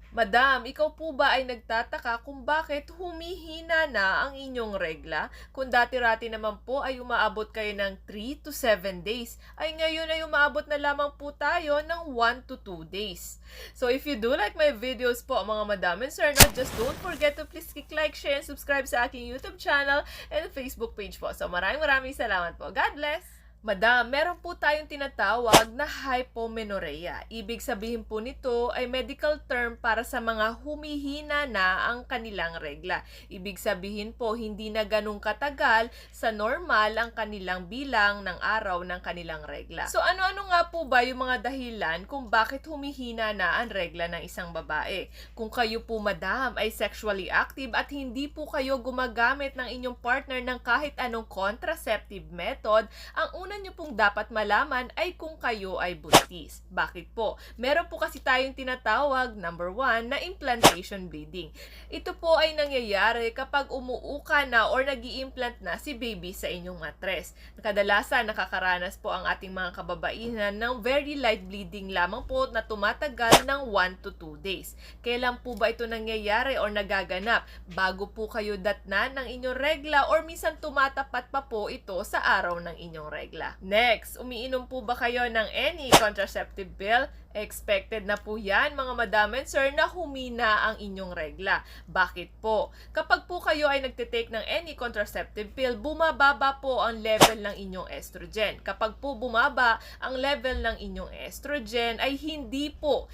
Madam, ikaw po ba ay nagtataka kung bakit humihina na ang inyong regla? Kung dati-rati naman po ay umaabot kayo ng 3 to 7 days, ay ngayon ay umaabot na lamang po tayo ng 1 to 2 days. So if you do like my videos po mga madam and sir, just don't forget to please click like, share, and subscribe sa aking YouTube channel and Facebook page po. So maraming salamat po. God bless! Madam, meron po tayong tinatawag na hypomenorrhea. Ibig sabihin po nito ay medical term para sa mga humihina na ang kanilang regla. Ibig sabihin po hindi na ganun katagal sa normal ang kanilang bilang ng araw ng kanilang regla. So ano-ano nga po ba yung mga dahilan kung bakit humihina na ang regla ng isang babae? Kung kayo po madam ay sexually active at hindi po kayo gumagamit ng inyong partner ng kahit anong contraceptive method, ang una nyo pong dapat malaman ay kung kayo ay buntis. Bakit po? Meron po kasi tayong tinatawag, number 1, na implantation bleeding. Ito po ay nangyayari kapag umuuka na or nag-i-implant na si baby sa inyong matres. Kadalasan, nakakaranas po ang ating mga kababaihan ng very light bleeding lamang po na tumatagal ng 1 to 2 days. Kailan po ba ito nangyayari or nagaganap? Bago po kayo datnan ng inyong regla or minsan tumatapat pa po ito sa araw ng inyong regla. Next, umiinom po ba kayo ng any contraceptive pill? Expected na po yan mga madam and sir na humina ang inyong regla. Bakit po? Kapag po kayo ay nagtitake ng any contraceptive pill, bumababa po ang level ng inyong estrogen. Kapag po bumaba ang level ng inyong estrogen ay hindi po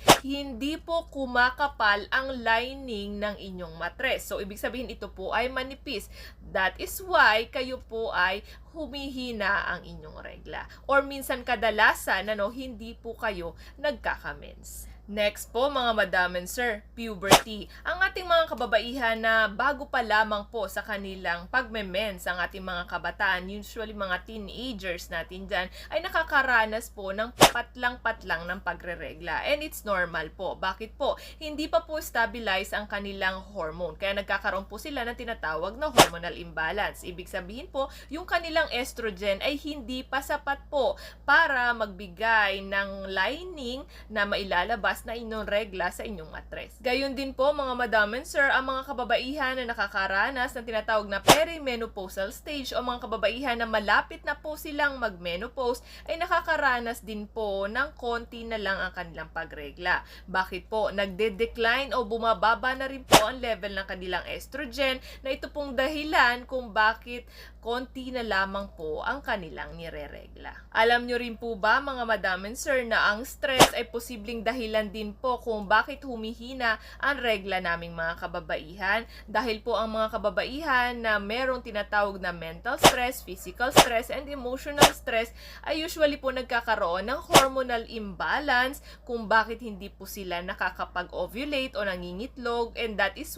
kumakapal ang lining ng inyong matres. So ibig sabihin ito po ay manipis. That is why kayo po ay humihina ang inyong regla. Or minsan kadalasan hindi po kayo nagkakamens. Next po mga madam and sir, puberty. Ang ating mga kababaihan na bago pa lamang po sa kanilang pagme-mens, ang ating mga kabataan, usually mga teenagers natin dyan, ay nakakaranas po ng patlang-patlang ng pagre-regla. And it's normal po. Bakit po? Hindi pa po stabilize ang kanilang hormone. Kaya nagkakaroon po sila ng tinatawag na hormonal imbalance. Ibig sabihin po, yung kanilang estrogen ay hindi pa sapat po para magbigay ng lining na mailalabas na inyong regla sa inyong matres. Gayon din po mga madam and sir, ang mga kababaihan na nakakaranas ng tinatawag na perimenopausal stage o mga kababaihan na malapit na po silang magmenopause ay nakakaranas din po ng konti na lang ang kanilang pagregla. Bakit po? Nagde-decline o bumababa na rin po ang level ng kanilang estrogen na ito pong dahilan kung bakit konti na lamang po ang kanilang nire-regla. Alam nyo rin po ba mga madam and sir na ang stress ay posibleng dahilan din po kung bakit humihina ang regla naming mga kababaihan dahil po ang mga kababaihan na merong tinatawag na mental stress, physical stress, and emotional stress ay usually po nagkakaroon ng hormonal imbalance kung bakit hindi po sila nakakapag-ovulate o nangingitlog, and that is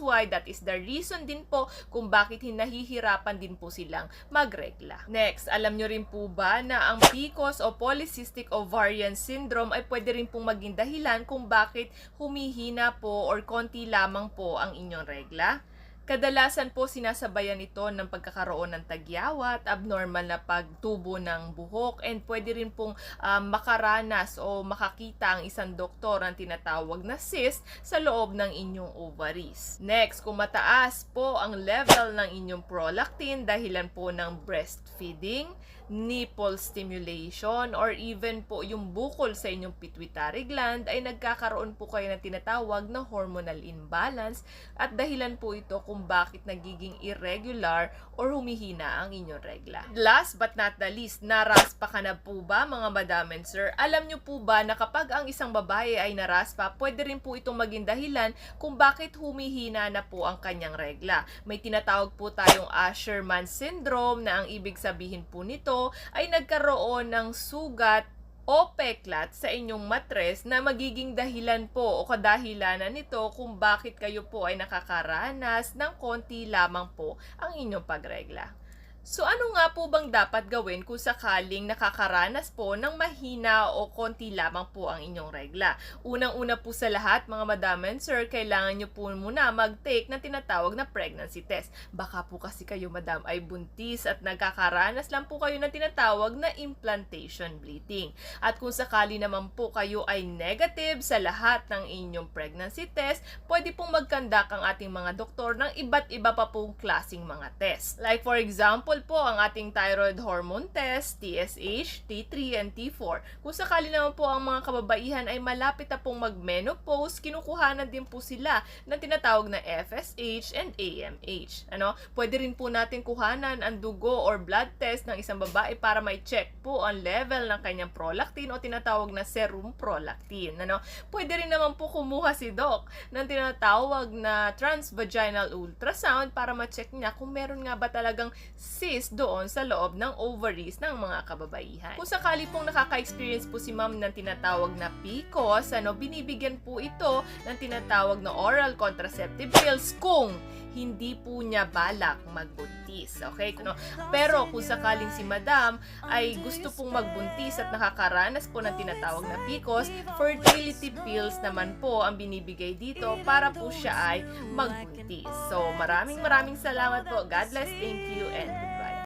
the reason din po kung bakit nahihirapan din po silang magregla. Next, alam nyo rin po ba na ang PCOS o Polycystic Ovarian Syndrome ay pwede rin pong maging dahilan kung bakit humihina po or konti lamang po ang inyong regla? Kadalasan po sinasabayan ito ng pagkakaroon ng tagyawat, abnormal na pagtubo ng buhok, and pwede rin pong makaranas o makakita ang isang doktor ang tinatawag na cyst sa loob ng inyong ovaries. Next, kung mataas po ang level ng inyong prolactin dahilan po ng breastfeeding, nipple stimulation, or even po yung bukol sa inyong pituitary gland ay nagkakaroon po kayo ng tinatawag na hormonal imbalance at dahilan po ito kung bakit nagiging irregular or humihina ang inyong regla. Last but not the least, naraspa ka na po ba mga madam and sir? Alam nyo po ba na kapag ang isang babae ay naraspa, pwede rin po itong maging dahilan kung bakit humihina na po ang kanyang regla. May tinatawag po tayong Asherman syndrome na ang ibig sabihin po nito ay nagkaroon ng sugat o peklat sa inyong matres na magiging dahilan po o kadahilanan nito kung bakit kayo po ay nakakaranas ng konti lamang po ang inyong pagregla. So ano nga po bang dapat gawin kung sakaling nakakaranas po ng mahina o konti lamang po ang inyong regla? Unang-una po sa lahat, mga madam and sir, kailangan nyo po muna mag-take ng tinatawag na pregnancy test. Baka po kasi kayo, madam, ay buntis at nagkakaranas lang po kayo ng tinatawag na implantation bleeding. At kung sakali naman po kayo ay negative sa lahat ng inyong pregnancy test, pwede pong mag-conduct ang ating mga doktor ng iba't iba pa pong klaseng mga test. Like for example po, ang ating thyroid hormone test, TSH, T3, and T4. Kung sakali naman po ang mga kababaihan ay malapit na pong mag-menopause, kinukuhanan din po sila ng tinatawag na FSH and AMH. Pwede rin po natin kuhanan ang dugo or blood test ng isang babae para may check po ang level ng kanyang prolactin o tinatawag na serum prolactin. Pwede rin naman po kumuha si doc ng tinatawag na transvaginal ultrasound para ma-check niya kung meron nga ba talagang cyst doon sa loob ng ovaries ng mga kababaihan. Kung sakali pong nakaka-experience po si ma'am ng tinatawag na PCOS, binibigyan po ito ng tinatawag na oral contraceptive pills kung hindi po niya balak magbuntis. Okay? Pero kung sakaling si madam ay gusto pong magbuntis at nakakaranas po ng tinatawag na PCOS, fertility pills naman po ang binibigay dito para po siya ay magbuntis. So, maraming salamat po. God bless. Thank you and